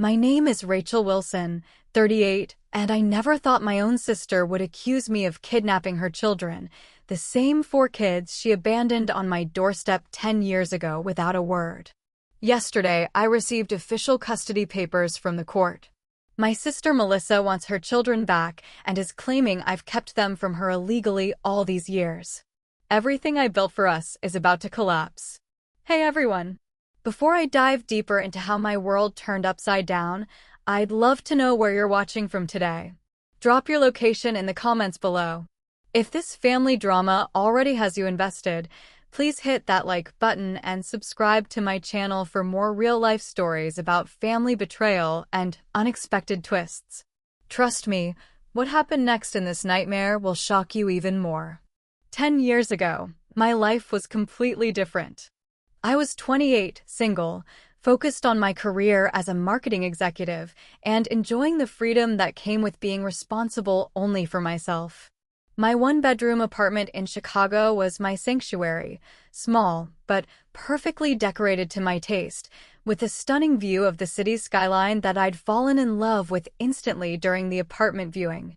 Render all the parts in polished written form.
My name is Rachel Wilson, 38, and I never thought my own sister would accuse me of kidnapping her children, the same 4 kids she abandoned on my doorstep 10 years ago without a word. Yesterday, I received official custody papers from the court. My sister Melissa wants her children back and is claiming I've kept them from her illegally all these years. Everything I built for us is about to collapse. Hey everyone! Before I dive deeper into how my world turned upside down, I'd love to know where you're watching from today. Drop your location in the comments below. If this family drama already has you invested, please hit that like button and subscribe to my channel for more real-life stories about family betrayal and unexpected twists. Trust me, what happened next in this nightmare will shock you even more. 10 years ago, my life was completely different. I was 28, single, focused on my career as a marketing executive, and enjoying the freedom that came with being responsible only for myself. My one-bedroom apartment in Chicago was my sanctuary, small, but perfectly decorated to my taste, with a stunning view of the city's skyline that I'd fallen in love with instantly during the apartment viewing.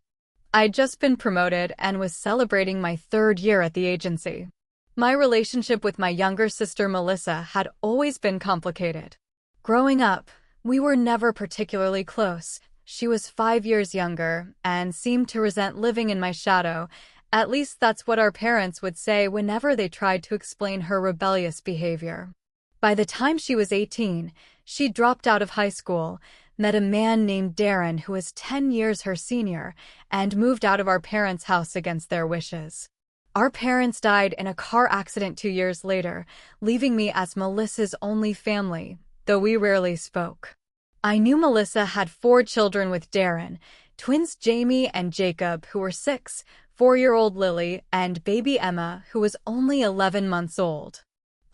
I'd just been promoted and was celebrating my 3rd year at the agency. My relationship with my younger sister Melissa had always been complicated. Growing up, we were never particularly close. She was 5 years younger and seemed to resent living in my shadow. At least that's what our parents would say whenever they tried to explain her rebellious behavior. By the time she was 18, she dropped out of high school, met a man named Darren who was 10 years her senior, and moved out of our parents' house against their wishes. Our parents died in a car accident 2 years later, leaving me as Melissa's only family, though we rarely spoke. I knew Melissa had 4 children with Darren, twins Jamie and Jacob, who were 6, 4-year-old Lily, and baby Emma, who was only 11 months old.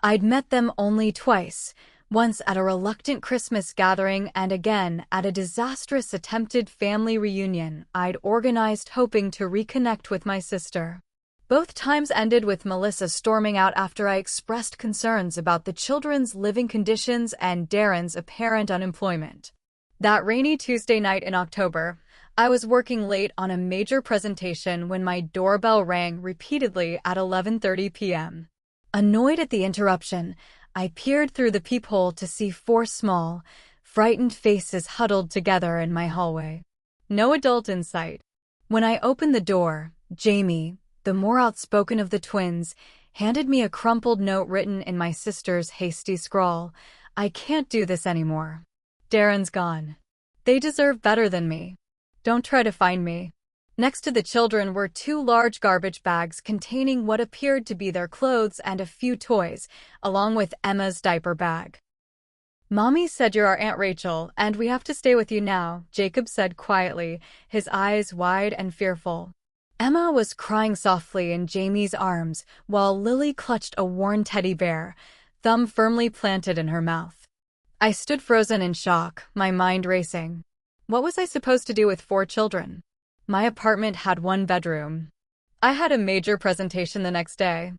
I'd met them only twice, once at a reluctant Christmas gathering and again at a disastrous attempted family reunion I'd organized hoping to reconnect with my sister. Both times ended with Melissa storming out after I expressed concerns about the children's living conditions and Darren's apparent unemployment. That rainy Tuesday night in October, I was working late on a major presentation when my doorbell rang repeatedly at 11:30 p.m. Annoyed at the interruption, I peered through the peephole to see 4 small, frightened faces huddled together in my hallway. No adult in sight. When I opened the door, Jamie, the more outspoken of the twins, handed me a crumpled note written in my sister's hasty scrawl. "I can't do this anymore. Darren's gone. They deserve better than me. Don't try to find me." Next to the children were 2 large garbage bags containing what appeared to be their clothes and a few toys, along with Emma's diaper bag. "Mommy said you're our Aunt Rachel, and we have to stay with you now," Jacob said quietly, his eyes wide and fearful. Emma was crying softly in Jamie's arms, while Lily clutched a worn teddy bear, thumb firmly planted in her mouth. I stood frozen in shock, my mind racing. What was I supposed to do with 4 children? My apartment had 1 bedroom. I had a major presentation the next day.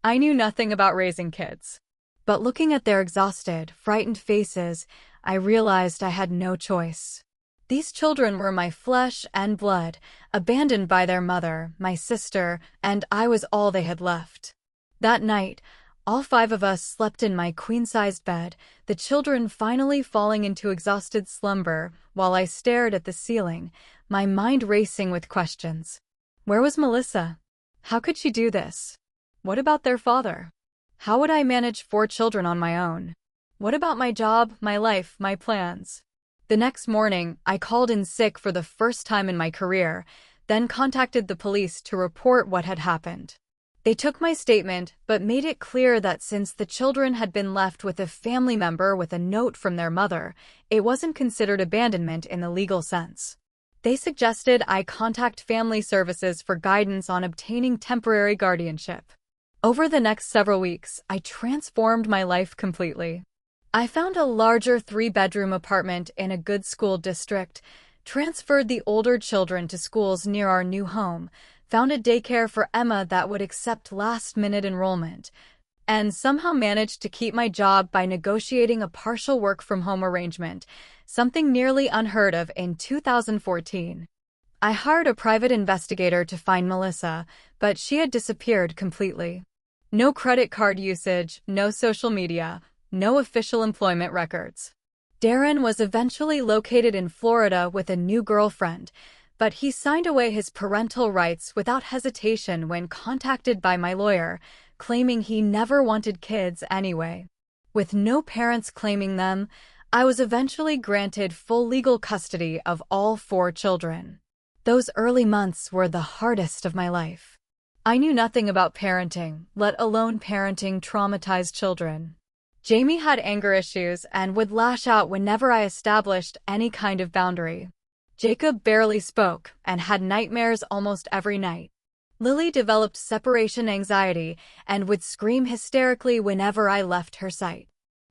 I knew nothing about raising kids. But looking at their exhausted, frightened faces, I realized I had no choice. These children were my flesh and blood, abandoned by their mother, my sister, and I was all they had left. That night, all 5 of us slept in my queen-sized bed, the children finally falling into exhausted slumber, while I stared at the ceiling, my mind racing with questions. Where was Melissa? How could she do this? What about their father? How would I manage 4 children on my own? What about my job, my life, my plans? The next morning, I called in sick for the first time in my career, then contacted the police to report what had happened. They took my statement, but made it clear that since the children had been left with a family member with a note from their mother, it wasn't considered abandonment in the legal sense. They suggested I contact family services for guidance on obtaining temporary guardianship. Over the next several weeks, I transformed my life completely. I found a larger 3-bedroom apartment in a good school district, transferred the older children to schools near our new home, found a daycare for Emma that would accept last-minute enrollment, and somehow managed to keep my job by negotiating a partial work-from-home arrangement, something nearly unheard of in 2014. I hired a private investigator to find Melissa, but she had disappeared completely. No credit card usage, no social media, no official employment records. Darren was eventually located in Florida with a new girlfriend, but he signed away his parental rights without hesitation when contacted by my lawyer, claiming he never wanted kids anyway. With no parents claiming them, I was eventually granted full legal custody of all 4 children. Those early months were the hardest of my life. I knew nothing about parenting, let alone parenting traumatized children. Jamie had anger issues and would lash out whenever I established any kind of boundary. Jacob barely spoke and had nightmares almost every night. Lily developed separation anxiety and would scream hysterically whenever I left her sight.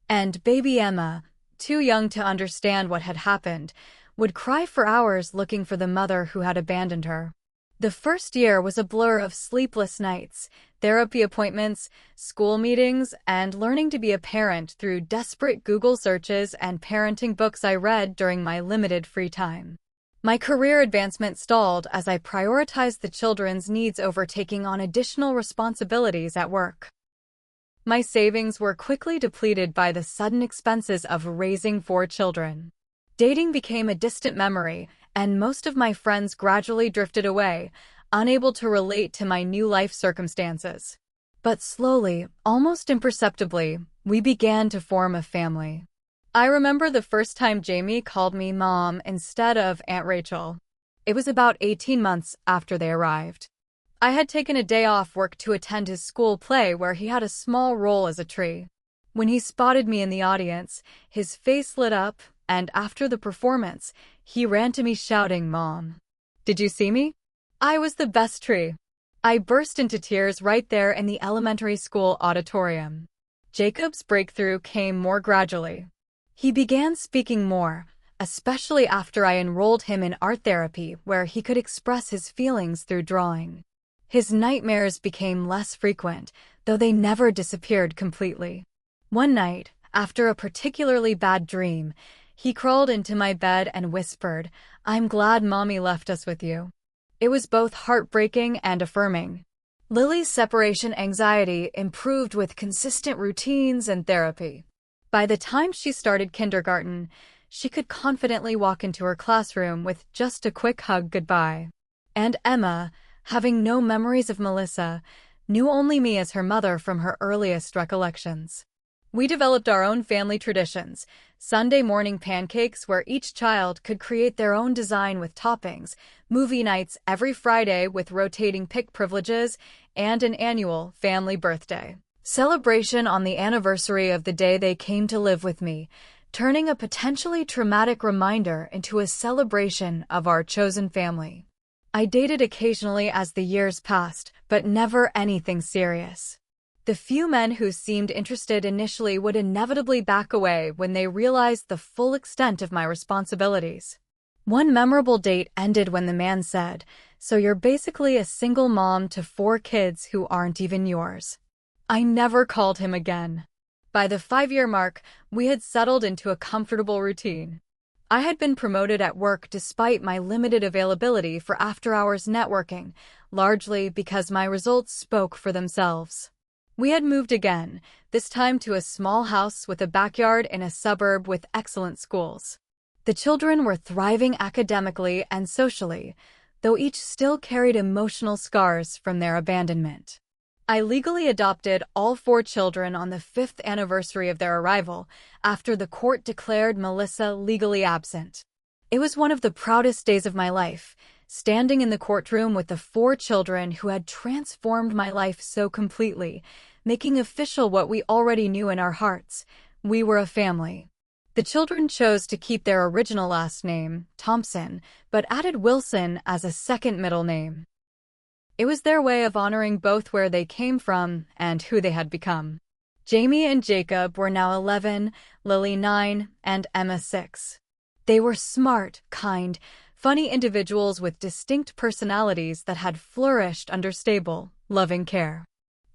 And baby Emma, too young to understand what had happened, would cry for hours looking for the mother who had abandoned her. The first year was a blur of sleepless nights, therapy appointments, school meetings, and learning to be a parent through desperate Google searches and parenting books I read during my limited free time. My career advancement stalled as I prioritized the children's needs over taking on additional responsibilities at work. My savings were quickly depleted by the sudden expenses of raising 4 children. Dating became a distant memory, and most of my friends gradually drifted away, unable to relate to my new life circumstances. But slowly, almost imperceptibly, we began to form a family. I remember the first time Jamie called me Mom instead of Aunt Rachel. It was about 18 months after they arrived. I had taken a day off work to attend his school play where he had a small role as a tree. When he spotted me in the audience, his face lit up, and after the performance, he ran to me shouting, "Mom, did you see me? I was the best tree." I burst into tears right there in the elementary school auditorium. Jacob's breakthrough came more gradually. He began speaking more, especially after I enrolled him in art therapy where he could express his feelings through drawing. His nightmares became less frequent, though they never disappeared completely. One night, after a particularly bad dream, he crawled into my bed and whispered, "I'm glad Mommy left us with you." It was both heartbreaking and affirming. Lily's separation anxiety improved with consistent routines and therapy. By the time she started kindergarten, she could confidently walk into her classroom with just a quick hug goodbye. And Emma, having no memories of Melissa, knew only me as her mother from her earliest recollections. We developed our own family traditions, Sunday morning pancakes where each child could create their own design with toppings, movie nights every Friday with rotating pick privileges, and an annual family birthday celebration on the anniversary of the day they came to live with me, turning a potentially traumatic reminder into a celebration of our chosen family. I dated occasionally as the years passed, but never anything serious. The few men who seemed interested initially would inevitably back away when they realized the full extent of my responsibilities. One memorable date ended when the man said, "So you're basically a single mom to 4 kids who aren't even yours." I never called him again. By the 5-year mark, we had settled into a comfortable routine. I had been promoted at work despite my limited availability for after-hours networking, largely because my results spoke for themselves. We had moved again, this time to a small house with a backyard in a suburb with excellent schools. The children were thriving academically and socially, though each still carried emotional scars from their abandonment. I legally adopted all 4 children on the 5th anniversary of their arrival, after the court declared Melissa legally absent. It was one of the proudest days of my life, standing in the courtroom with the 4 children who had transformed my life so completely, making official what we already knew in our hearts: we were a family. The children chose to keep their original last name, Thompson, but added Wilson as a second middle name. It was their way of honoring both where they came from and who they had become. Jamie and Jacob were now 11, Lily 9, and Emma 6. They were smart, kind, funny individuals with distinct personalities that had flourished under stable, loving care.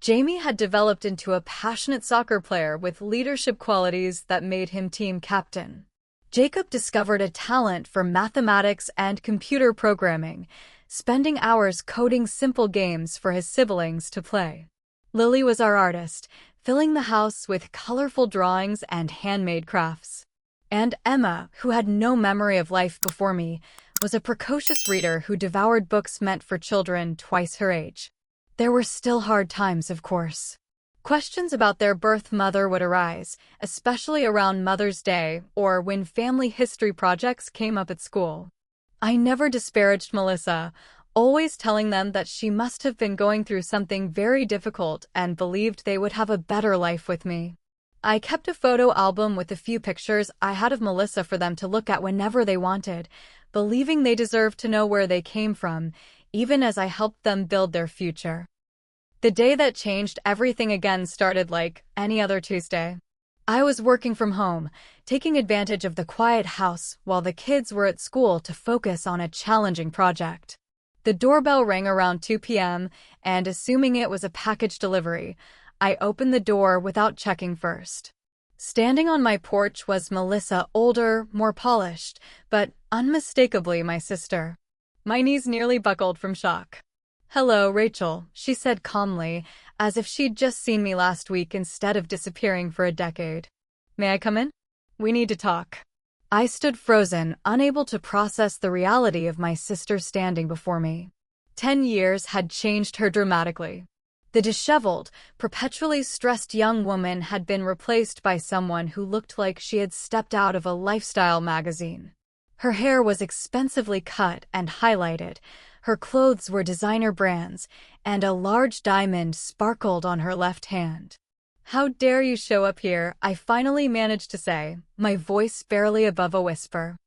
Jamie had developed into a passionate soccer player with leadership qualities that made him team captain. Jacob discovered a talent for mathematics and computer programming, spending hours coding simple games for his siblings to play. Lily was our artist, filling the house with colorful drawings and handmade crafts. And Emma, who had no memory of life before me, was a precocious reader who devoured books meant for children twice her age. There were still hard times, of course. Questions about their birth mother would arise, especially around Mother's Day or when family history projects came up at school. I never disparaged Melissa, always telling them that she must have been going through something very difficult and believed they would have a better life with me. I kept a photo album with a few pictures I had of Melissa for them to look at whenever they wanted, believing they deserved to know where they came from, even as I helped them build their future. The day that changed everything again started like any other Tuesday. I was working from home, taking advantage of the quiet house while the kids were at school to focus on a challenging project. The doorbell rang around 2 p.m., and assuming it was a package delivery, I opened the door without checking first. Standing on my porch was Melissa, older, more polished, but unmistakably my sister. My knees nearly buckled from shock. "Hello, Rachel," she said calmly, as if she'd just seen me last week instead of disappearing for a decade. "May I come in? We need to talk." I stood frozen, unable to process the reality of my sister standing before me. 10 years had changed her dramatically. The disheveled, perpetually stressed young woman had been replaced by someone who looked like she had stepped out of a lifestyle magazine. Her hair was expensively cut and highlighted, her clothes were designer brands, and a large diamond sparkled on her left hand. "How dare you show up here?" I finally managed to say, my voice barely above a whisper.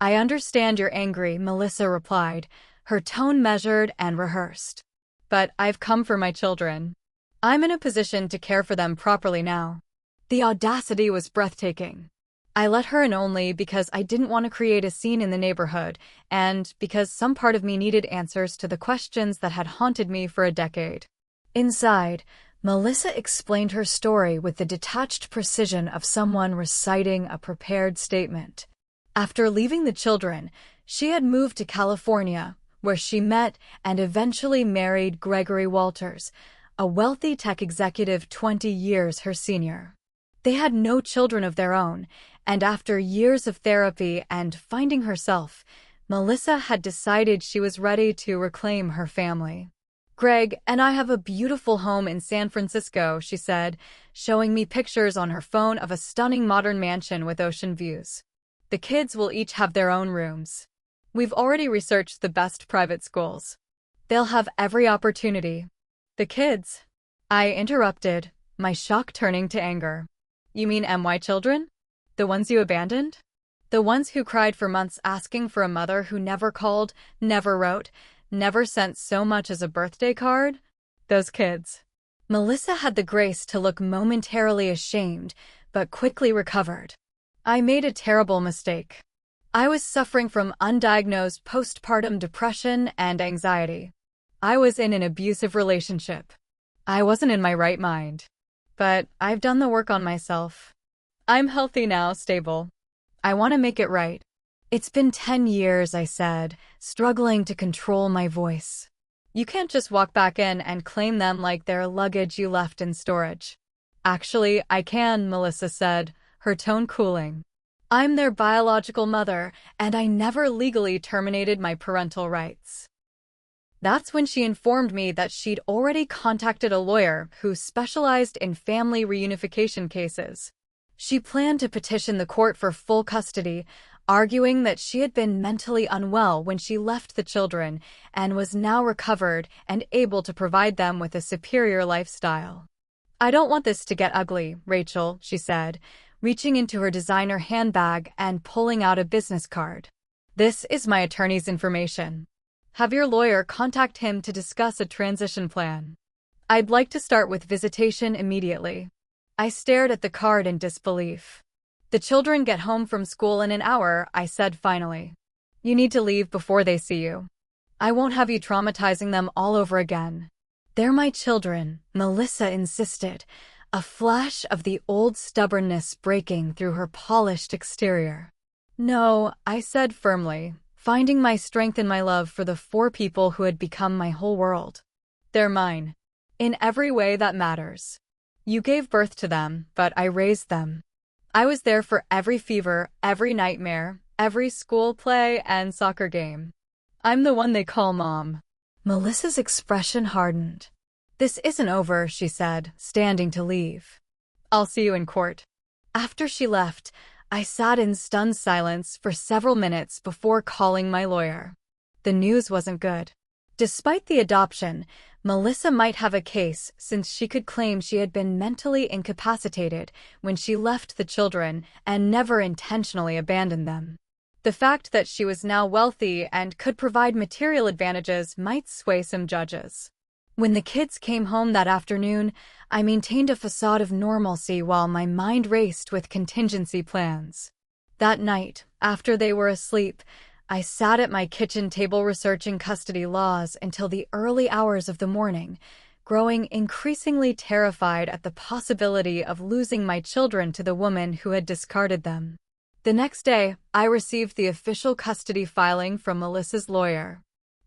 "I understand you're angry," Melissa replied, her tone measured and rehearsed. "But I've come for my children. I'm in a position to care for them properly now." The audacity was breathtaking. I let her in only because I didn't want to create a scene in the neighborhood, and because some part of me needed answers to the questions that had haunted me for a decade. Inside, Melissa explained her story with the detached precision of someone reciting a prepared statement. After leaving the children, she had moved to California, where she met and eventually married Gregory Walters, a wealthy tech executive 20 years her senior. They had no children of their own, and after years of therapy and finding herself, Melissa had decided she was ready to reclaim her family. "Greg and I have a beautiful home in San Francisco," she said, showing me pictures on her phone of a stunning modern mansion with ocean views. "The kids will each have their own rooms. We've already researched the best private schools. They'll have every opportunity." "The kids?" I interrupted, my shock turning to anger. "You mean MY children? The ones you abandoned? The ones who cried for months asking for a mother who never called, never wrote, never sent so much as a birthday card? Those kids." Melissa had the grace to look momentarily ashamed, but quickly recovered. "I made a terrible mistake. I was suffering from undiagnosed postpartum depression and anxiety. I was in an abusive relationship. I wasn't in my right mind. But I've done the work on myself. I'm healthy now, stable. I want to make it right." "It's been 10 years," I said, struggling to control my voice. "You can't just walk back in and claim them like they're luggage you left in storage." "Actually, I can," Melissa said, her tone cooling. "I'm their biological mother, and I never legally terminated my parental rights." That's when she informed me that she'd already contacted a lawyer who specialized in family reunification cases. She planned to petition the court for full custody, arguing that she had been mentally unwell when she left the children and was now recovered and able to provide them with a superior lifestyle. "I don't want this to get ugly, Rachel," she said, reaching into her designer handbag and pulling out a business card. "This is my attorney's information. Have your lawyer contact him to discuss a transition plan. I'd like to start with visitation immediately." I stared at the card in disbelief. "The children get home from school in an hour," I said finally. "You need to leave before they see you. I won't have you traumatizing them all over again." "They're my children," Melissa insisted, a flash of the old stubbornness breaking through her polished exterior. "No," I said firmly, finding my strength in my love for the 4 people who had become my whole world. "They're mine. In every way that matters. You gave birth to them, but I raised them. I was there for every fever, every nightmare, every school play and soccer game. I'm the one they call Mom." Melissa's expression hardened. "This isn't over," she said, standing to leave. "I'll see you in court." After she left, I sat in stunned silence for several minutes before calling my lawyer. The news wasn't good. Despite the adoption, Melissa might have a case since she could claim she had been mentally incapacitated when she left the children and never intentionally abandoned them. The fact that she was now wealthy and could provide material advantages might sway some judges. When the kids came home that afternoon, I maintained a facade of normalcy while my mind raced with contingency plans. That night, after they were asleep, I sat at my kitchen table researching custody laws until the early hours of the morning, growing increasingly terrified at the possibility of losing my children to the woman who had discarded them. The next day, I received the official custody filing from Melissa's lawyer.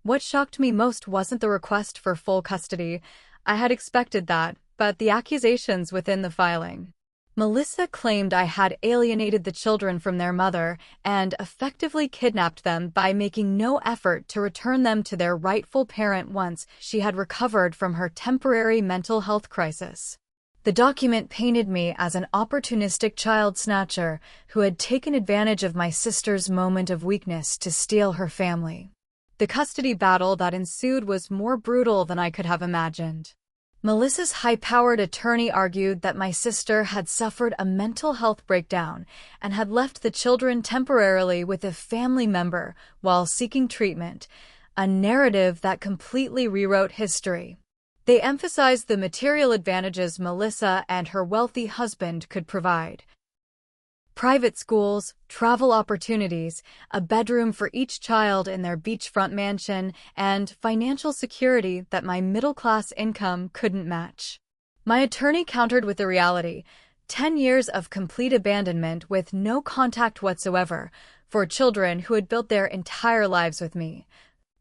What shocked me most wasn't the request for full custody. I had expected that, but the accusations within the filing. Melissa claimed I had alienated the children from their mother and effectively kidnapped them by making no effort to return them to their rightful parent once she had recovered from her temporary mental health crisis. The document painted me as an opportunistic child snatcher who had taken advantage of my sister's moment of weakness to steal her family. The custody battle that ensued was more brutal than I could have imagined. Melissa's high-powered attorney argued that my sister had suffered a mental health breakdown and had left the children temporarily with a family member while seeking treatment, a narrative that completely rewrote history. They emphasized the material advantages Melissa and her wealthy husband could provide. Private schools, travel opportunities, a bedroom for each child in their beachfront mansion, and financial security that my middle-class income couldn't match. My attorney countered with the reality: 10 years of complete abandonment with no contact whatsoever for children who had built their entire lives with me,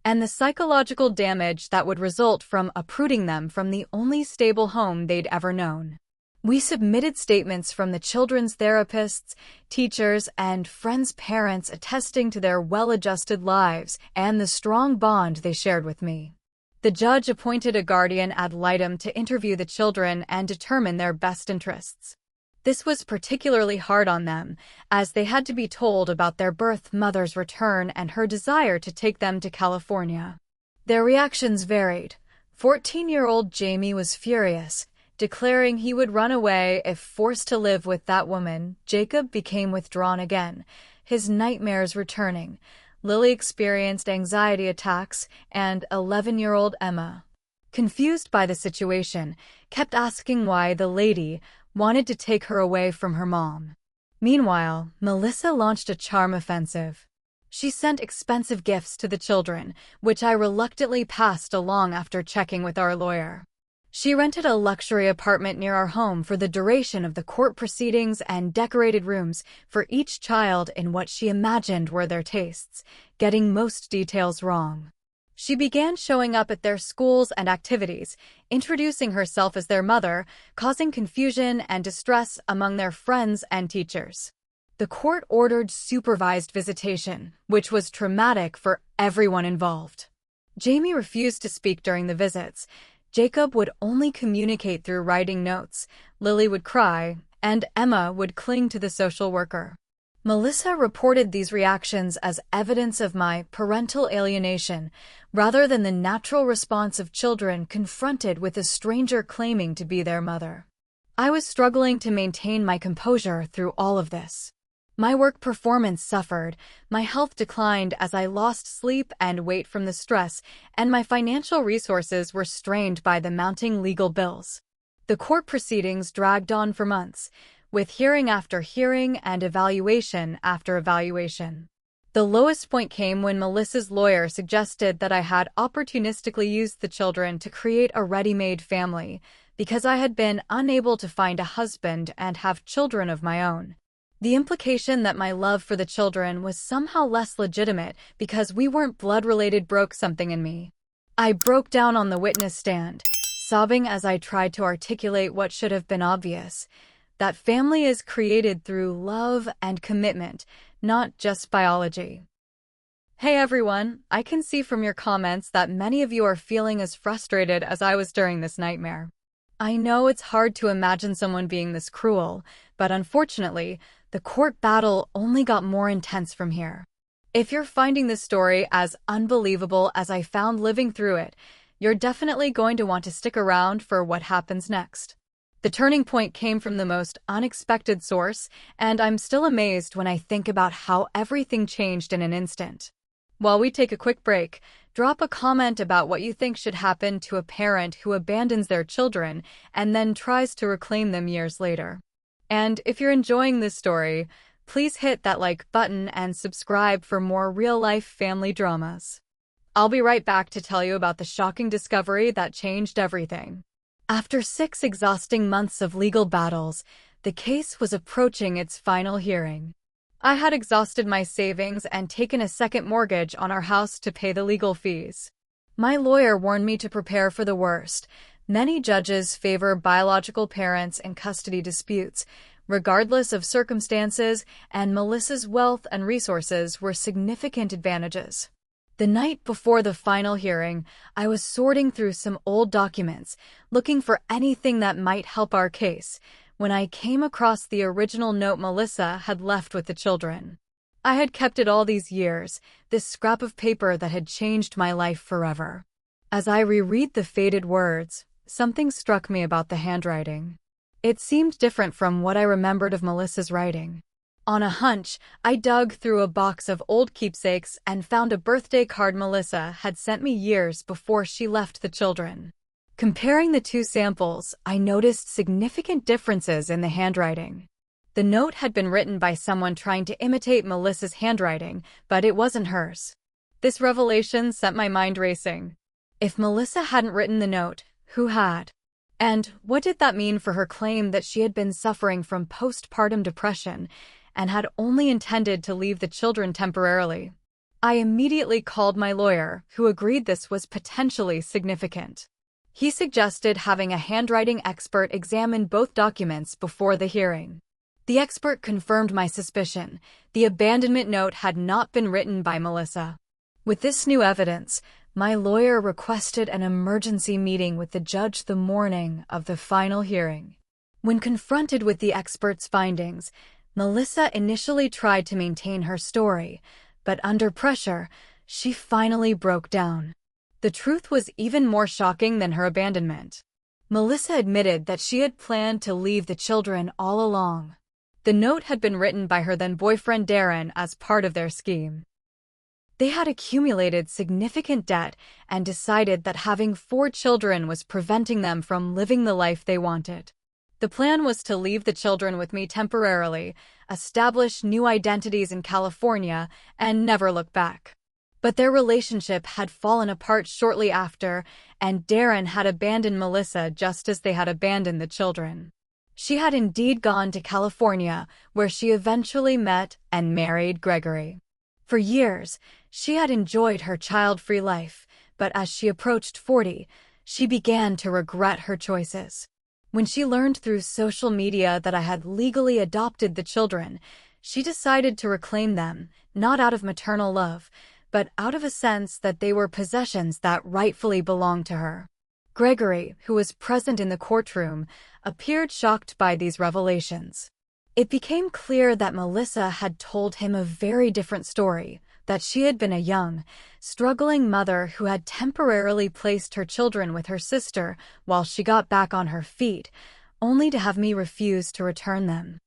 and the psychological damage that would result from uprooting them from the only stable home they'd ever known. We submitted statements from the children's therapists, teachers, and friends' parents attesting to their well-adjusted lives and the strong bond they shared with me. The judge appointed a guardian ad litem to interview the children and determine their best interests. This was particularly hard on them, as they had to be told about their birth mother's return and her desire to take them to California. Their reactions varied. 14-year-old Jamie was furious, declaring he would run away if forced to live with that woman. Jacob became withdrawn again, his nightmares returning. Lily experienced anxiety attacks, and 11-year-old Emma, confused by the situation, kept asking why the lady wanted to take her away from her mom. Meanwhile, Melissa launched a charm offensive. She sent expensive gifts to the children, which I reluctantly passed along after checking with our lawyer. She rented a luxury apartment near our home for the duration of the court proceedings and decorated rooms for each child in what she imagined were their tastes, getting most details wrong. She began showing up at their schools and activities, introducing herself as their mother, causing confusion and distress among their friends and teachers. The court ordered supervised visitation, which was traumatic for everyone involved. Jamie refused to speak during the visits. Jacob would only communicate through writing notes, Lily would cry, and Emma would cling to the social worker. Melissa reported these reactions as evidence of my parental alienation, rather than the natural response of children confronted with a stranger claiming to be their mother. I was struggling to maintain my composure through all of this. My work performance suffered, my health declined as I lost sleep and weight from the stress, and my financial resources were strained by the mounting legal bills. The court proceedings dragged on for months, with hearing after hearing and evaluation after evaluation. The lowest point came when Melissa's lawyer suggested that I had opportunistically used the children to create a ready-made family because I had been unable to find a husband and have children of my own. The implication that my love for the children was somehow less legitimate because we weren't blood-related broke something in me. I broke down on the witness stand, sobbing as I tried to articulate what should have been obvious, that family is created through love and commitment, not just biology. Hey everyone, I can see from your comments that many of you are feeling as frustrated as I was during this nightmare. I know it's hard to imagine someone being this cruel, but unfortunately, the court battle only got more intense from here. If you're finding this story as unbelievable as I found living through it, you're definitely going to want to stick around for what happens next. The turning point came from the most unexpected source, and I'm still amazed when I think about how everything changed in an instant. While we take a quick break, drop a comment about what you think should happen to a parent who abandons their children and then tries to reclaim them years later. And if you're enjoying this story, please hit that like button and subscribe for more real-life family dramas. I'll be right back to tell you about the shocking discovery that changed everything. After 6 exhausting months of legal battles, the case was approaching its final hearing. I had exhausted my savings and taken a second mortgage on our house to pay the legal fees. My lawyer warned me to prepare for the worst. Many judges favor biological parents in custody disputes, regardless of circumstances, and Melissa's wealth and resources were significant advantages. The night before the final hearing, I was sorting through some old documents, looking for anything that might help our case, when I came across the original note Melissa had left with the children. I had kept it all these years, this scrap of paper that had changed my life forever. As I reread the faded words, something struck me about the handwriting. It seemed different from what I remembered of Melissa's writing. On a hunch, I dug through a box of old keepsakes and found a birthday card Melissa had sent me years before she left the children. Comparing the two samples, I noticed significant differences in the handwriting. The note had been written by someone trying to imitate Melissa's handwriting, but it wasn't hers. This revelation sent my mind racing. If Melissa hadn't written the note, who had? And what did that mean for her claim that she had been suffering from postpartum depression and had only intended to leave the children temporarily? I immediately called my lawyer, who agreed this was potentially significant. He suggested having a handwriting expert examine both documents before the hearing. The expert confirmed my suspicion. The abandonment note had not been written by Melissa. With this new evidence, my lawyer requested an emergency meeting with the judge the morning of the final hearing. When confronted with the expert's findings, Melissa initially tried to maintain her story, but under pressure, she finally broke down. The truth was even more shocking than her abandonment. Melissa admitted that she had planned to leave the children all along. The note had been written by her then-boyfriend Darren as part of their scheme. They had accumulated significant debt and decided that having 4 children was preventing them from living the life they wanted. The plan was to leave the children with me temporarily, establish new identities in California, and never look back. But their relationship had fallen apart shortly after, and Darren had abandoned Melissa just as they had abandoned the children. She had indeed gone to California, where she eventually met and married Gregory. For years, she had enjoyed her child-free life, but as she approached 40, she began to regret her choices. When she learned through social media that I had legally adopted the children, she decided to reclaim them, not out of maternal love, but out of a sense that they were possessions that rightfully belonged to her. Gregory, who was present in the courtroom, appeared shocked by these revelations. It became clear that Melissa had told him a very different story, that she had been a young, struggling mother who had temporarily placed her children with her sister while she got back on her feet, only to have me refuse to return them.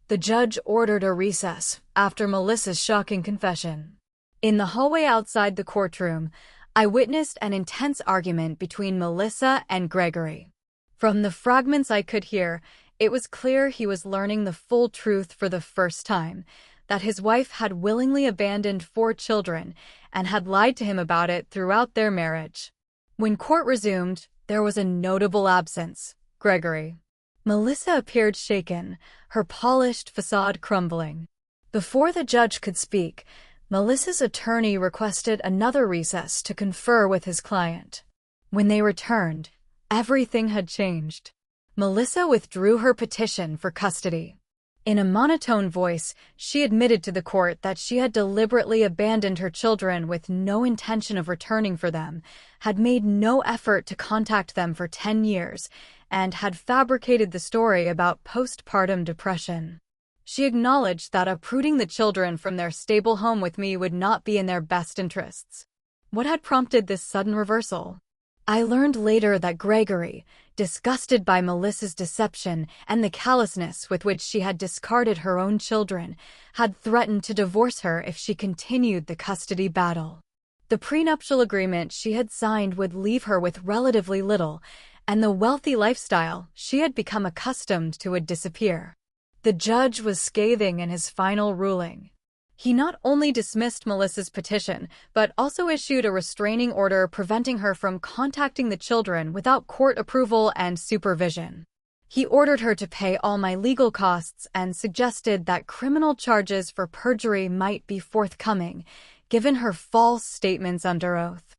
The judge ordered a recess after Melissa's shocking confession. In the hallway outside the courtroom, I witnessed an intense argument between Melissa and Gregory. From the fragments I could hear, it was clear he was learning the full truth for the first time, that his wife had willingly abandoned 4 children and had lied to him about it throughout their marriage. When court resumed, there was a notable absence: Gregory. Melissa appeared shaken, her polished facade crumbling. Before the judge could speak, Melissa's attorney requested another recess to confer with his client. When they returned, everything had changed. Melissa withdrew her petition for custody. In a monotone voice, she admitted to the court that she had deliberately abandoned her children with no intention of returning for them, had made no effort to contact them for 10 years, and had fabricated the story about postpartum depression. She acknowledged that uprooting the children from their stable home with me would not be in their best interests. What had prompted this sudden reversal? I learned later that Gregory, disgusted by Melissa's deception and the callousness with which she had discarded her own children, had threatened to divorce her if she continued the custody battle. The prenuptial agreement she had signed would leave her with relatively little, and the wealthy lifestyle she had become accustomed to would disappear. The judge was scathing in his final ruling. He not only dismissed Melissa's petition, but also issued a restraining order preventing her from contacting the children without court approval and supervision. He ordered her to pay all my legal costs and suggested that criminal charges for perjury might be forthcoming, given her false statements under oath.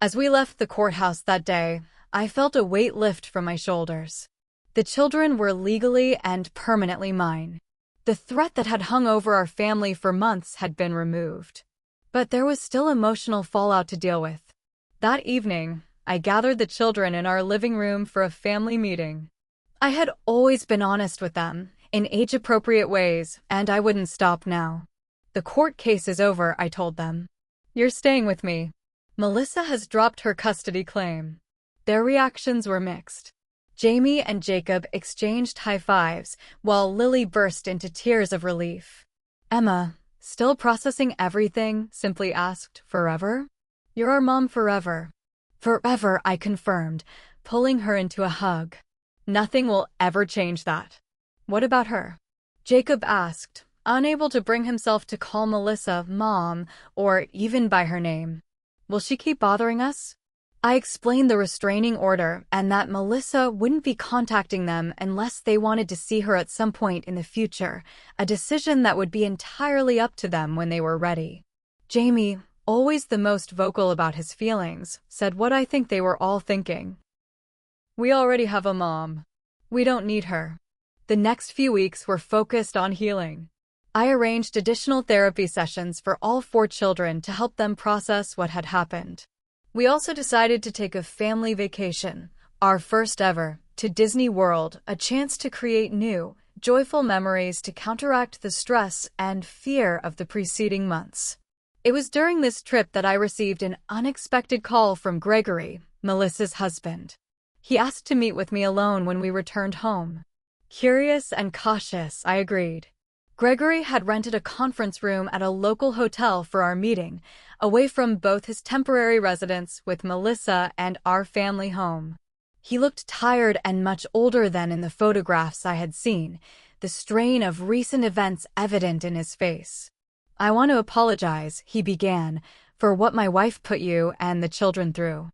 As we left the courthouse that day, I felt a weight lift from my shoulders. The children were legally and permanently mine. The threat that had hung over our family for months had been removed. But there was still emotional fallout to deal with. That evening, I gathered the children in our living room for a family meeting. I had always been honest with them, in age-appropriate ways, and I wouldn't stop now. The court case is over, I told them. You're staying with me. Melissa has dropped her custody claim. Their reactions were mixed. Jamie and Jacob exchanged high fives, while Lily burst into tears of relief. Emma, still processing everything, simply asked, "Forever?" "You're our mom forever." "Forever," I confirmed, pulling her into a hug. "Nothing will ever change that." "What about her?" Jacob asked, unable to bring himself to call Melissa Mom, or even by her name. "Will she keep bothering us?" I explained the restraining order and that Melissa wouldn't be contacting them unless they wanted to see her at some point in the future, a decision that would be entirely up to them when they were ready. Jamie, always the most vocal about his feelings, said what I think they were all thinking. "We already have a mom. We don't need her." The next few weeks were focused on healing. I arranged additional therapy sessions for all 4 children to help them process what had happened. We also decided to take a family vacation, our first ever, to Disney World, a chance to create new, joyful memories to counteract the stress and fear of the preceding months. It was during this trip that I received an unexpected call from Gregory, Melissa's husband. He asked to meet with me alone when we returned home. Curious and cautious, I agreed. Gregory had rented a conference room at a local hotel for our meeting, away from both his temporary residence with Melissa and our family home. He looked tired and much older than in the photographs I had seen, the strain of recent events evident in his face. "I want to apologize," he began, "for what my wife put you and the children through.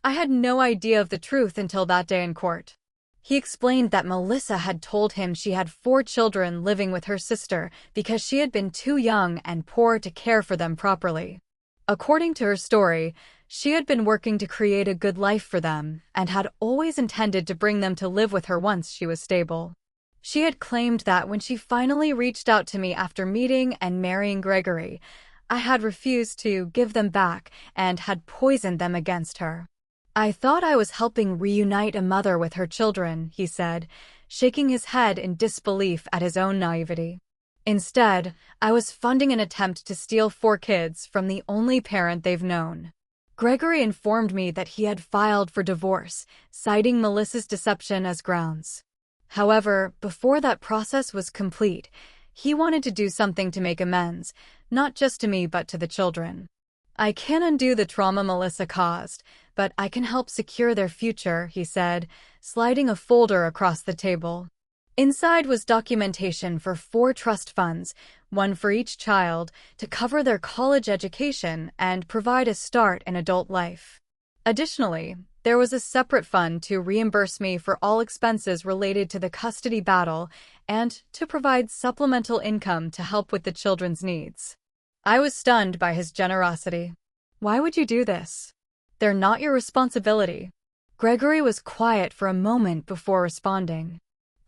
I had no idea of the truth until that day in court." He explained that Melissa had told him she had 4 children living with her sister because she had been too young and poor to care for them properly. According to her story, she had been working to create a good life for them and had always intended to bring them to live with her once she was stable. She had claimed that when she finally reached out to me after meeting and marrying Gregory, I had refused to give them back and had poisoned them against her. "I thought I was helping reunite a mother with her children," he said, shaking his head in disbelief at his own naivety. "Instead, I was funding an attempt to steal 4 kids from the only parent they've known." Gregory informed me that he had filed for divorce, citing Melissa's deception as grounds. However, before that process was complete, he wanted to do something to make amends, not just to me but to the children. "I can't undo the trauma Melissa caused, but I can help secure their future," he said, sliding a folder across the table. Inside was documentation for 4 trust funds, one for each child, to cover their college education and provide a start in adult life. Additionally, there was a separate fund to reimburse me for all expenses related to the custody battle and to provide supplemental income to help with the children's needs. I was stunned by his generosity. Why would you do this? They're not your responsibility. Gregory was quiet for a moment before responding.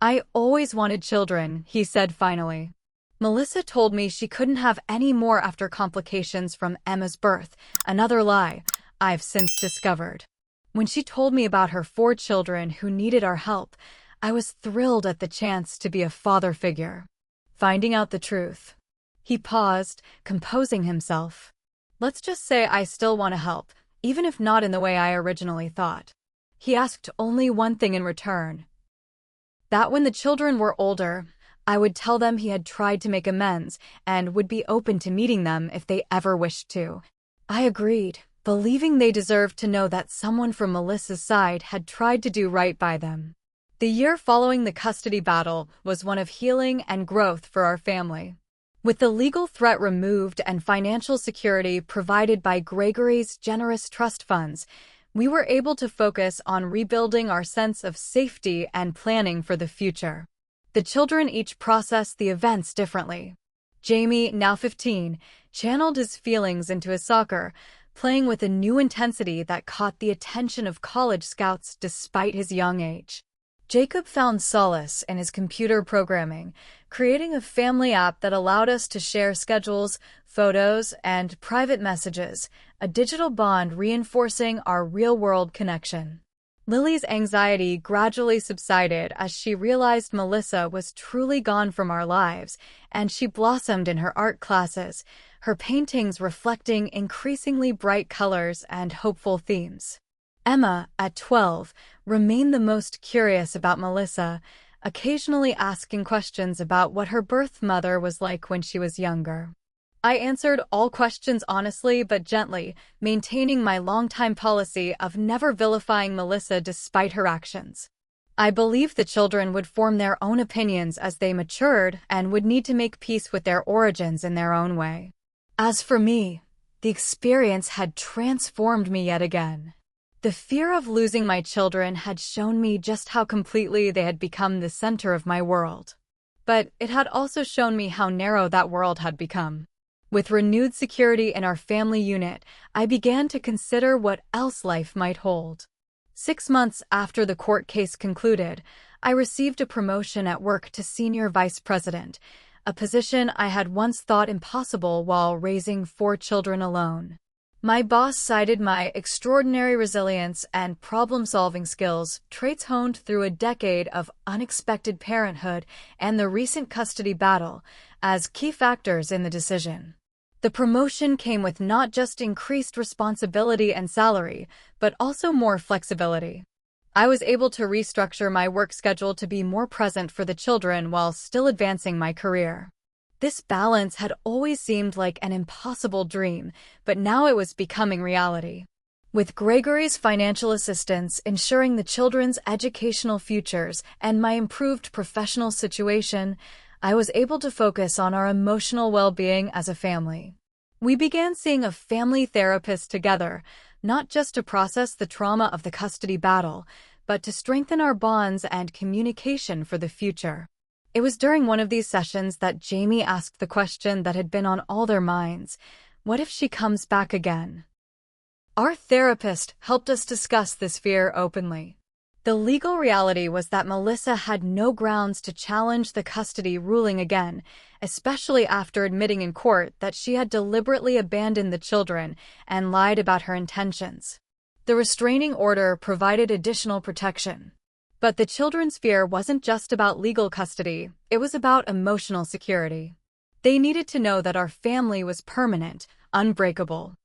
I always wanted children, he said finally. Melissa told me she couldn't have any more after complications from Emma's birth, another lie I've since discovered. When she told me about her 4 children who needed our help, I was thrilled at the chance to be a father figure. Finding out the truth. He paused, composing himself. Let's just say I still want to help, even if not in the way I originally thought. He asked only one thing in return. That when the children were older, I would tell them he had tried to make amends and would be open to meeting them if they ever wished to. I agreed, believing they deserved to know that someone from Melissa's side had tried to do right by them. The year following the custody battle was one of healing and growth for our family. With the legal threat removed and financial security provided by Gregory's generous trust funds, we were able to focus on rebuilding our sense of safety and planning for the future. The children each processed the events differently. Jamie, now 15, channeled his feelings into his soccer, playing with a new intensity that caught the attention of college scouts despite his young age. Jacob found solace in his computer programming, creating a family app that allowed us to share schedules, photos, and private messages, a digital bond reinforcing our real-world connection. Lily's anxiety gradually subsided as she realized Melissa was truly gone from our lives, and she blossomed in her art classes, her paintings reflecting increasingly bright colors and hopeful themes. Emma, at 12, remained the most curious about Melissa, occasionally asking questions about what her birth mother was like when she was younger. I answered all questions honestly but gently, maintaining my longtime policy of never vilifying Melissa despite her actions. I believed the children would form their own opinions as they matured and would need to make peace with their origins in their own way. As for me, the experience had transformed me yet again. The fear of losing my children had shown me just how completely they had become the center of my world. But it had also shown me how narrow that world had become. With renewed security in our family unit, I began to consider what else life might hold. 6 months after the court case concluded, I received a promotion at work to senior vice president, a position I had once thought impossible while raising 4 children alone. My boss cited my extraordinary resilience and problem-solving skills, traits honed through a decade of unexpected parenthood and the recent custody battle, as key factors in the decision. The promotion came with not just increased responsibility and salary, but also more flexibility. I was able to restructure my work schedule to be more present for the children while still advancing my career. This balance had always seemed like an impossible dream, but now it was becoming reality. With Gregory's financial assistance ensuring the children's educational futures and my improved professional situation, I was able to focus on our emotional well-being as a family. We began seeing a family therapist together, not just to process the trauma of the custody battle, but to strengthen our bonds and communication for the future. It was during one of these sessions that Jamie asked the question that had been on all their minds: what if she comes back again? Our therapist helped us discuss this fear openly. The legal reality was that Melissa had no grounds to challenge the custody ruling again, especially after admitting in court that she had deliberately abandoned the children and lied about her intentions. The restraining order provided additional protection. But the children's fear wasn't just about legal custody, it was about emotional security. They needed to know that our family was permanent, unbreakable.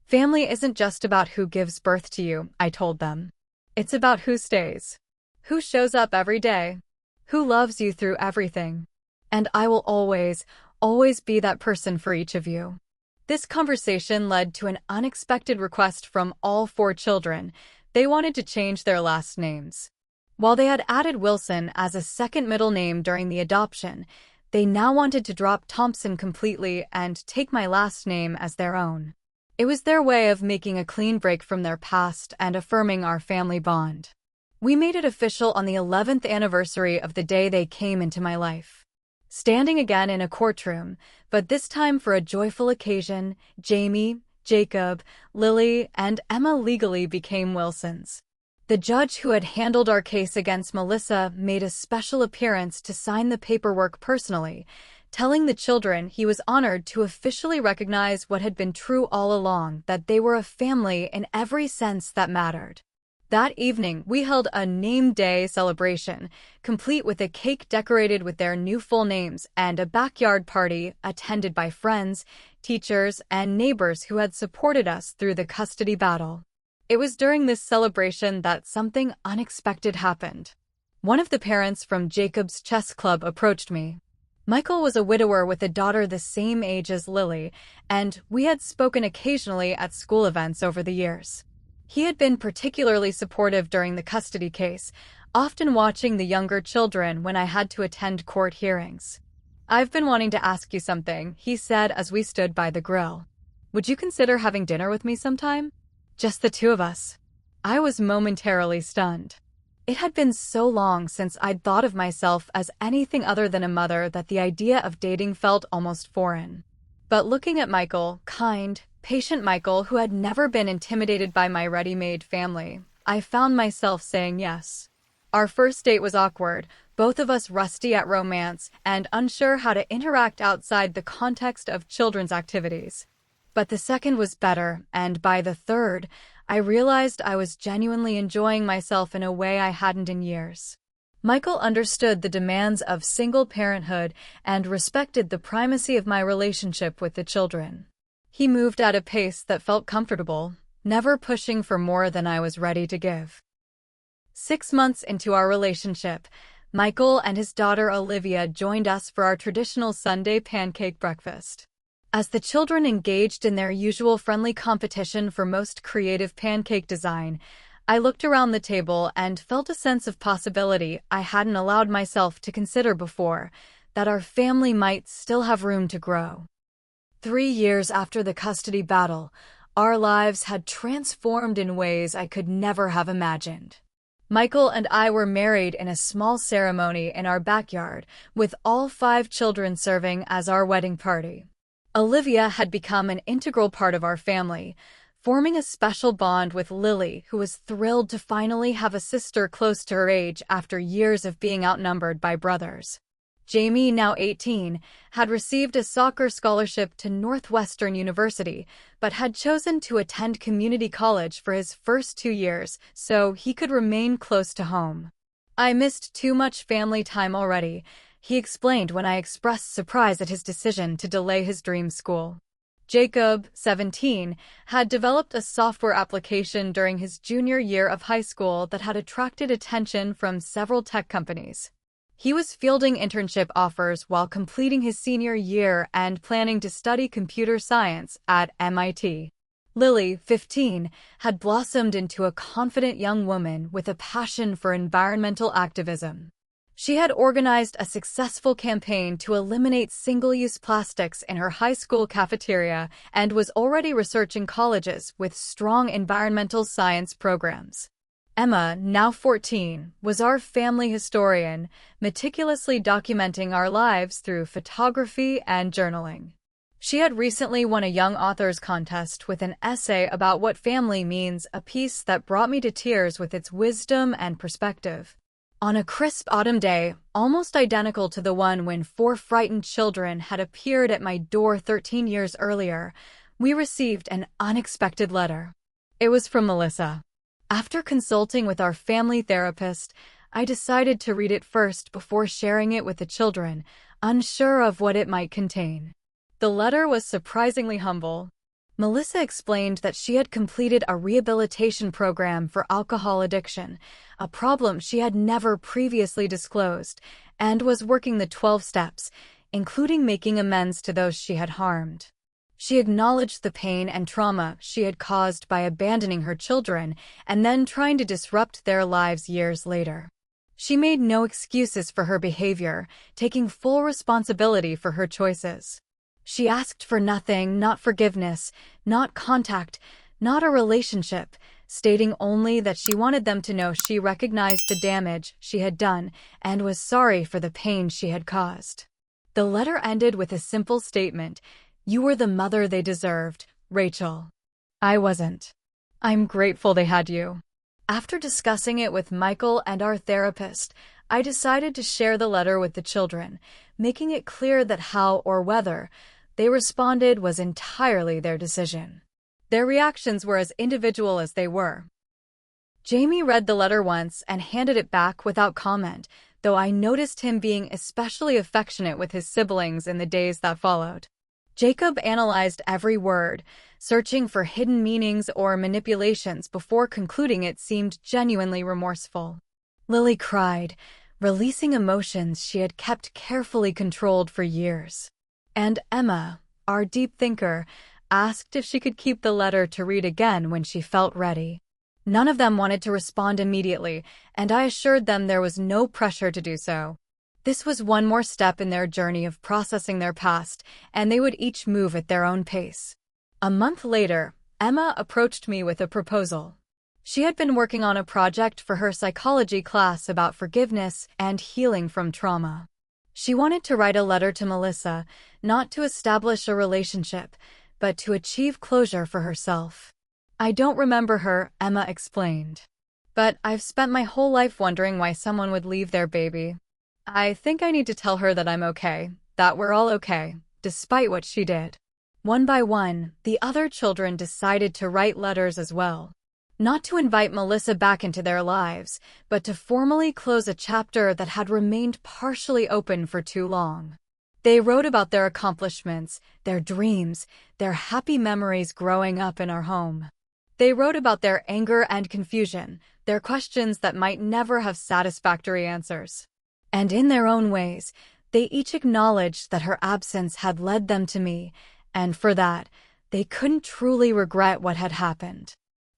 Family isn't just about who gives birth to you, I told them. It's about who stays, who shows up every day, who loves you through everything. And I will always, always be that person for each of you. This conversation led to an unexpected request from all 4 children. They wanted to change their last names. While they had added Wilson as a second middle name during the adoption, they now wanted to drop Thompson completely and take my last name as their own. It was their way of making a clean break from their past and affirming our family bond. We made it official on the 11th anniversary of the day they came into my life. Standing again in a courtroom, but this time for a joyful occasion, Jamie, Jacob, Lily, and Emma legally became Wilsons. The judge who had handled our case against Melissa made a special appearance to sign the paperwork personally, telling the children he was honored to officially recognize what had been true all along, that they were a family in every sense that mattered. That evening, we held a name day celebration, complete with a cake decorated with their new full names and a backyard party attended by friends, teachers, and neighbors who had supported us through the custody battle. It was during this celebration that something unexpected happened. One of the parents from Jacob's chess club approached me. Michael was a widower with a daughter the same age as Lily, and we had spoken occasionally at school events over the years. He had been particularly supportive during the custody case, often watching the younger children when I had to attend court hearings. "I've been wanting to ask you something," he said as we stood by the grill. "Would you consider having dinner with me sometime? Just the two of us." I was momentarily stunned. It had been so long since I'd thought of myself as anything other than a mother that the idea of dating felt almost foreign. But looking at Michael, kind, patient Michael, who had never been intimidated by my ready-made family, I found myself saying yes. Our first date was awkward, both of us rusty at romance and unsure how to interact outside the context of children's activities. But the second was better, and by the third, I realized I was genuinely enjoying myself in a way I hadn't in years. Michael understood the demands of single parenthood and respected the primacy of my relationship with the children. He moved at a pace that felt comfortable, never pushing for more than I was ready to give. 6 months into our relationship, Michael and his daughter Olivia joined us for our traditional Sunday pancake breakfast. As the children engaged in their usual friendly competition for most creative pancake design, I looked around the table and felt a sense of possibility I hadn't allowed myself to consider before, that our family might still have room to grow. 3 years after the custody battle, our lives had transformed in ways I could never have imagined. Michael and I were married in a small ceremony in our backyard, with all 5 children serving as our wedding party. Olivia had become an integral part of our family, forming a special bond with Lily, who was thrilled to finally have a sister close to her age after years of being outnumbered by brothers. Jamie, now 18, had received a soccer scholarship to Northwestern University, but had chosen to attend community college for his first 2 years so he could remain close to home. "I missed too much family time already," he explained when I expressed surprise at his decision to delay his dream school. Jacob, 17, had developed a software application during his junior year of high school that had attracted attention from several tech companies. He was fielding internship offers while completing his senior year and planning to study computer science at MIT. Lily, 15, had blossomed into a confident young woman with a passion for environmental activism. She had organized a successful campaign to eliminate single-use plastics in her high school cafeteria and was already researching colleges with strong environmental science programs. Emma, now 14, was our family historian, meticulously documenting our lives through photography and journaling. She had recently won a young authors contest with an essay about what family means, a piece that brought me to tears with its wisdom and perspective. On a crisp autumn day, almost identical to the one when 4 frightened children had appeared at my door 13 years earlier, we received an unexpected letter. It was from Melissa. After consulting with our family therapist, I decided to read it first before sharing it with the children, unsure of what it might contain. The letter was surprisingly humble. Melissa explained that she had completed a rehabilitation program for alcohol addiction, a problem she had never previously disclosed, and was working the 12 steps, including making amends to those she had harmed. She acknowledged the pain and trauma she had caused by abandoning her children and then trying to disrupt their lives years later. She made no excuses for her behavior, taking full responsibility for her choices. She asked for nothing, not forgiveness, not contact, not a relationship, stating only that she wanted them to know she recognized the damage she had done and was sorry for the pain she had caused. The letter ended with a simple statement: "You were the mother they deserved, Rachel. I wasn't. I'm grateful they had you." After discussing it with Michael and our therapist, I decided to share the letter with the children, making it clear that how or whether they responded was entirely their decision. Their reactions were as individual as they were. Jamie read the letter once and handed it back without comment, though I noticed him being especially affectionate with his siblings in the days that followed. Jacob analyzed every word, searching for hidden meanings or manipulations before concluding it seemed genuinely remorseful. Lily cried, releasing emotions she had kept carefully controlled for years. And Emma, our deep thinker, asked if she could keep the letter to read again when she felt ready. None of them wanted to respond immediately, and I assured them there was no pressure to do so. This was one more step in their journey of processing their past, and they would each move at their own pace. A month later, Emma approached me with a proposal. She had been working on a project for her psychology class about forgiveness and healing from trauma. She wanted to write a letter to Melissa, not to establish a relationship, but to achieve closure for herself. "I don't remember her," Emma explained. "But I've spent my whole life wondering why someone would leave their baby. I think I need to tell her that I'm okay, that we're all okay, despite what she did." One by one, the other children decided to write letters as well. Not to invite Melissa back into their lives, but to formally close a chapter that had remained partially open for too long. They wrote about their accomplishments, their dreams, their happy memories growing up in our home. They wrote about their anger and confusion, their questions that might never have satisfactory answers. And in their own ways, they each acknowledged that her absence had led them to me, and for that, they couldn't truly regret what had happened.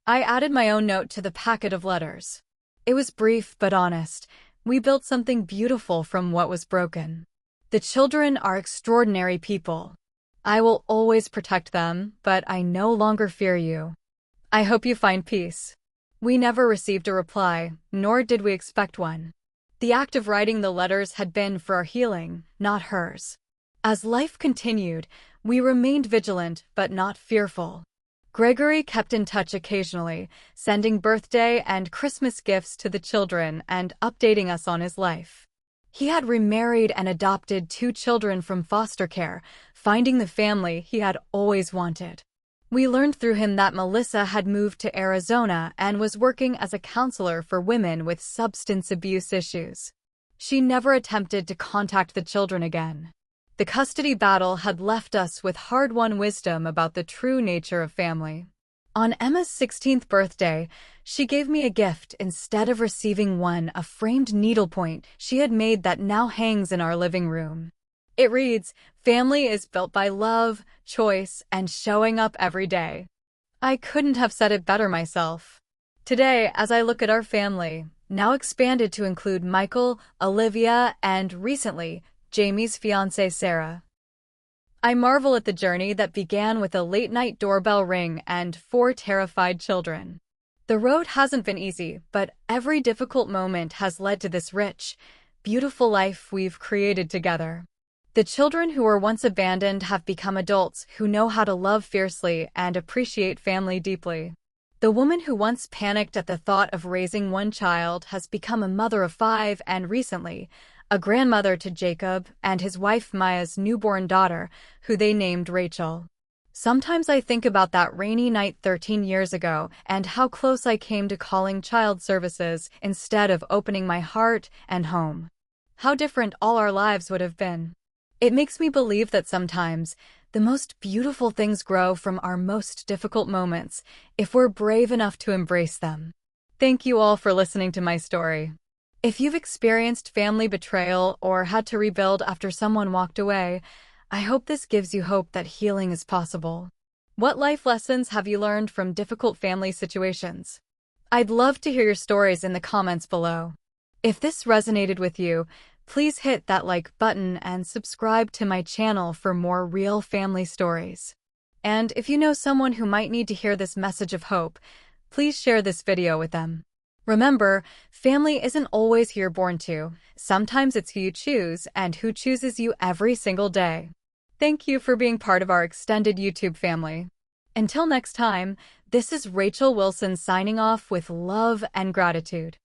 I added my own note to the packet of letters. It was brief but honest. We built something beautiful from what was broken. The children are extraordinary people. I will always protect them, but I no longer fear you. I hope you find peace. We never received a reply, nor did we expect one. The act of writing the letters had been for our healing, not hers. As life continued, we remained vigilant but not fearful. Gregory kept in touch occasionally, sending birthday and Christmas gifts to the children and updating us on his life. He had remarried and adopted 2 children from foster care, finding the family he had always wanted. We learned through him that Melissa had moved to Arizona and was working as a counselor for women with substance abuse issues. She never attempted to contact the children again. The custody battle had left us with hard-won wisdom about the true nature of family. On Emma's 16th birthday, she gave me a gift instead of receiving one, a framed needlepoint she had made that now hangs in our living room. It reads, "Family is built by love, choice, and showing up every day." I couldn't have said it better myself. Today, as I look at our family, now expanded to include Michael, Olivia, and recently, Jamie's fiancée Sarah, I marvel at the journey that began with a late-night doorbell ring and 4 terrified children. The road hasn't been easy, but every difficult moment has led to this rich, beautiful life we've created together. The children who were once abandoned have become adults who know how to love fiercely and appreciate family deeply. The woman who once panicked at the thought of raising one child has become a mother of 5 and recently, a grandmother to Jacob and his wife Maya's newborn daughter, who they named Rachel. Sometimes I think about that rainy night 13 years ago and how close I came to calling child services instead of opening my heart and home. How different all our lives would have been. It makes me believe that sometimes the most beautiful things grow from our most difficult moments, if we're brave enough to embrace them. Thank you all for listening to my story. If you've experienced family betrayal or had to rebuild after someone walked away, I hope this gives you hope that healing is possible. What life lessons have you learned from difficult family situations? I'd love to hear your stories in the comments below. If this resonated with you, please hit that like button and subscribe to my channel for more real family stories. And if you know someone who might need to hear this message of hope, please share this video with them. Remember, family isn't always who you're born to. Sometimes it's who you choose and who chooses you every single day. Thank you for being part of our extended YouTube family. Until next time, this is Rachel Wilson signing off with love and gratitude.